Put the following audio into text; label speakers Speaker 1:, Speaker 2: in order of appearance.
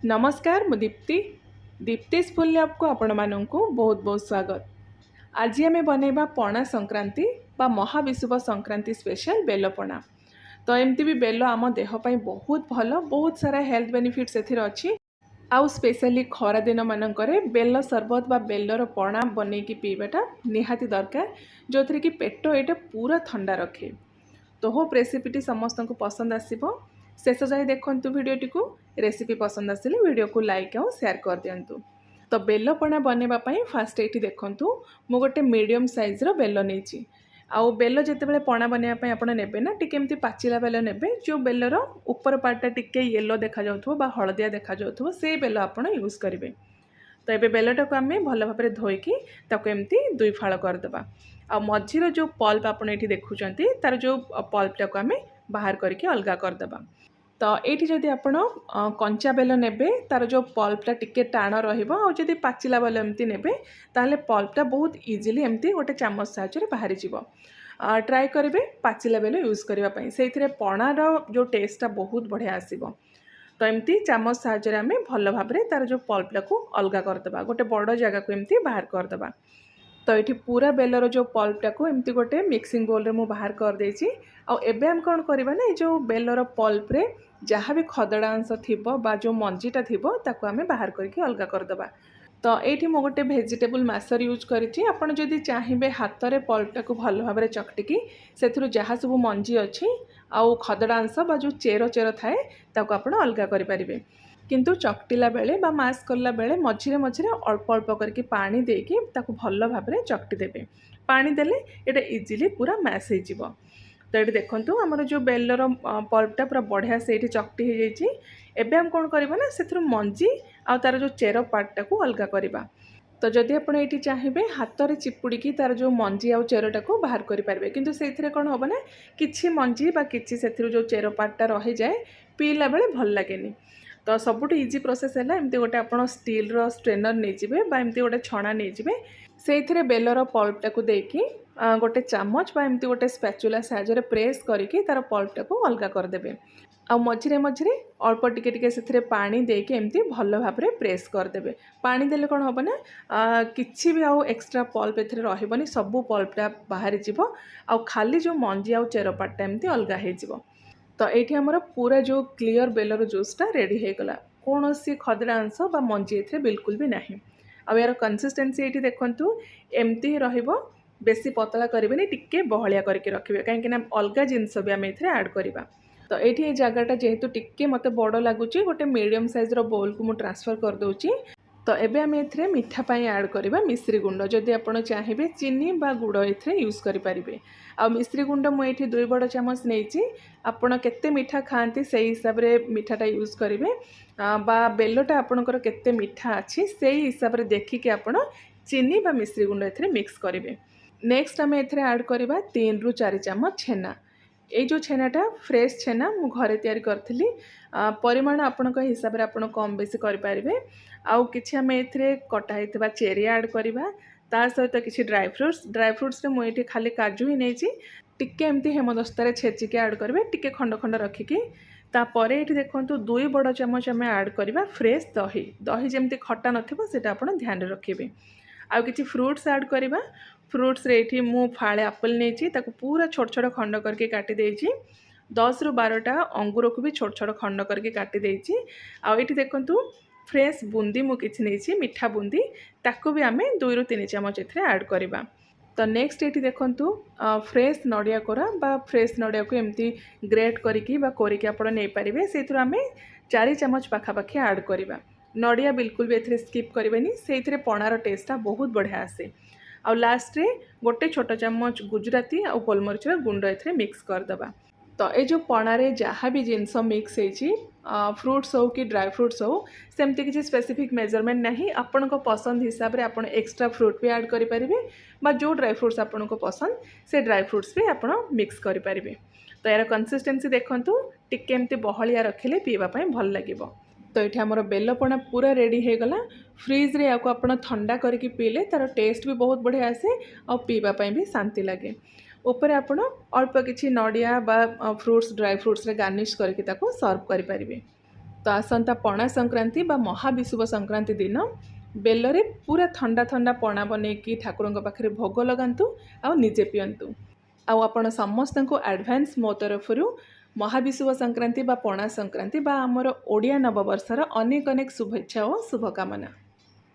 Speaker 1: नमस्कार मु Deepti दीप्तिस full lab को आपण मानू बहुत बहुत स्वागत। आज आम बनैबा पणा संक्रांति बा महाविषुव संक्रांति स्पेशल बेलपणा। तो एमती भी बेल आम देहपाई बहुत भल, बहुत सारा हेल्थ बेनिफिट्स एथिर अच्छी। आउ स्पेशली खरा दिन मानकरे बेल सरबत बा बेलर पणा बनैकी पीवाटा निहाती दरकार, जो थी कि पेट एटा पूरा ठंडा रखे। तो होप रेसिपीटी समस्त को पसंद आसिबो। शेष जाए देखंतु वीडियोटी को। रेसिपी पसंद आसिले वीडियो को लाइक और शेयर कर दियंतु। तो बेल पणा बनैबा पई फास्ट एठी देखंतु मु गोटे मीडियम साइज रो बेल नेछि। आउ बेल जेतेबेले पणा बनैबा पई आपण नेबे ना टिके एमती पाचिला बेल नेबे, जो बेलर ऊपर पार्टटा टिके येलो देखा जाउथबो बा हळदिया देखा जाउथबो से बेल आपण यूज करिवे। तो ये बेलटा को आम भल भाव में धोईकी एमती दुई फाड़ करदे। आ मझीर जो पल्प आप देखुं तार जो पल्पटा को आम बाहर करके अलग करदे। तो ये जदि आप कंचा बेल नेबे तार जो पल्पटा टिके टाण रही, पाचिला बेल एमती नेबे ताहले पल्पटा बहुत इजिली एमती गोटे चामच साहाय्य बाहरी जीव। ट्राए करेंगे पाचिला बेल यूज करने से पणार जो टेस्टा बहुत बढ़िया आसीबो। तो एमती चामच साहाय्य आम भल भाव में तार जो पल्पटा को अलग करदे, गोटे बड़ जगह को एमती बाहर करदे। तो ये पूरा बेलर जो पल्पटा को एमती गोटे मिक्सिंग बोल में बाहर कर देछि। आ एबे हम कौन करबा ना, जो बेलर पल्प रे जहाँ भी खदड़ा अंश थिबो बा जो मंजीटा थिबो ताको आम बाहर करके अलग करदे। तो ये मु गोटे भेजिटेबल मैशर यूज करी। आपड़ जदि चाहिए हाथ में पल्पटा को भल भाव में चकटिकी से जहाँ सब मंजी अच्छी आउ खदड़ा अंश बा जो चेर चेर थाए ताको आपण अलग करें। किंतु चकटिला बेले बा मास करला बेले मझिरे मझिरे अल्प अल्प करके पानी देके ताको भल भाव में चकटी देबे। पानी देले एटा इजीली पूरा मैश हो जिवो। तो ये देखंतु हमर जो बेलर पल्पटा पूरा बढ़िया से ये चकटी हो जाइए। एबे हम कौन करबा ना, से मंजी आ तार जो चेर पार्टटा को अलग करबा। तो जदि आप ये चाहिए हाथ में चिपुड़ी तार जो मंजी आ चेरटा को बाहर करेंगे, किंतु से कौन हम ना कि मंजी बा कि जो चेर पार्टटा रही जाए पीला बेले भल लगे। तो सबुठ इजी प्रोसेस है एमती गोटे आप स्टील रो स्ट्रेनर नहीं बा एमती गोटे छणा नहीं से बेलर पल्पटा को देकी गोटे चामच बा एमती गोटे स्पैचुला साहाय्य प्रेस करके तार पल्पटा को अलग करदे। आ मझिरे मझिरे अल्प टिके टिके से पानी देके एमती भल भाव में प्रेस करदे। पानी देले कौन हम ना किछि भी आउ एक्स्ट्रा पल्प एथिरे रहबनी, सबू पल्पटा बाहरी जीवो आ खाली जो मंजी आ चेर पार्टटा एमती अलग हो जिवो। तो ये आमर पूरा जो क्लियर बेलर जूसटा रेडी हो गला, कौन सी खदड़ा अंश बा मंजी एथिरे बिल्कुल भी नहीं। आ यार कंसिस्टेंसी ये देखंतु एमती रहिबो, बेसी पतला करेंगे, टिके बहलिया करके रखिए कहीं अलग जिनस भी आम एथिरे ऐड करिबा। तो ये जगहटा जेहेतु टिके मते बड़ लगुच गोटे मीडियम साइज रो बोल को मु ट्रांसफर कर दूची। तो एबे आम एथिरे मिठा पाई ऐड करबा मिश्री गुंड। जदि आपण चाहिए चीनी बा गुड़ एथिरे यूज करि परिबे। आ मिश्री गुंड मु एठी 2 बड़ चामच नेछि। आपण केते मिठा खांती से हिसाब रे मिठाटा यूज करिवे बा बेलटा आपणकर केते मिठा अछि से हिसाब रे देखिके आपण चीनी बा मिश्री गुंड एथिरे मिक्स करिवे। नेक्स्ट आम एथिरे ऐड करबा 3 रु 4 चामच छेना। ये जो छेनाटा फ्रेश छेना मु घरे तैयारी करथिली। परिमाण आपणक हिसाब रे आपण कम बेसी करि पारिबे। आउ किछि आम एथिरे कटा हेतबा चेरी ऐड करबा, ता सहित किछि ड्राई फ्रूट्स रे मु एठी खाली काजू ही नेछि, टिके एमती हेमदस्तारे छेचिके ऐड करबे, टिके खंड खंड रखिकी। तापरे एठी देखंतु 2 बड़ चामच आम ऐड करबा फ्रेश दही। दही जेमती खट्टा नथिबो सेटा आपण ध्यान रखिबे। आउ किछि फ्रूट्स ऐड करबा। फ्रूट्स रे एठी मु फाळे एप्पल नेछि, ताको पूरा छोट छोट खंड करके काटी देछि। 10 रु 12टा अंगूर को भी छोट छोट खंड करके काटी देछि। आउ एठी देखंतु फ्रेश बुंदी मु किछि नेछि, मिठा बुंदी, ताको भी आमे 2 रु 3 चामच एथिरे ऐड करबा। तो नेक्स्ट एठी देखंतु फ्रेश नडिया कोरा बा फ्रेश नडिया को एमती ग्रेट करिकी बा कोरिकी आपण नै परिबे। सेथुर आमे 4 चामच पाखा पाखी ऐड करबा। नडिया बिल्कुल भी एथिरे स्किप करिवेनी, सेथिरे पणार टेस्टटा बहुत बढ़िया आसे। आ लास्ट रे गोटे छोट चामच गुजराती आ गोलमरिच गुंड एथिरे मिक्स करदबा। तो ये जो पणारे जहाँ भी जिनस मिक्स होइछि, फ्रूट्स हो कि ड्राई फ्रूट्स हो, सेमती किसी स्पेसिफिक मेजरमेंट नहीं। आपण पसंद हिसाब रे आपण एक्स्ट्रा फ्रूट भी ऐड करि परिबे बा जो ड्राई फ्रूट्स आपण पसंद से ड्राई फ्रूट्स भी आपण मिक्स करि परिबे। तो यार कंसिस्टेंसी देखंतु टिके एमती बहलिया रखिले पीवा पई भल लागिबो। तो ये आमर बेलपणा पूरा रेडी हो गला। फ्रिज रे याको आपण ठंडा करके पीले तार टेस्ट भी बहुत बढ़िया आसे और पीवा पई भी शांति लगे। ऊपर आपण अल्प किछि नडिया बा फ्रूट्स ड्राई फ्रूट्स रे गार्निश करके ताको सर्व करि परिबे। तो आसंता पणा संक्रांति बा महाविषुव संक्रांति दिन बेलरे पूरा ठंडा ठंडा पणा बनैकी ठाकुरଙ୍କ पाखरे भोग लगांतु आ निजे पियंतु। आ आपण समस्त को एडवांस मो तरफरु महाविषुव संक्रांति बा पणा संक्रांति बा आमर ओडिया नववर्षर अनेक अनेक शुभेच्छा और शुभकामना।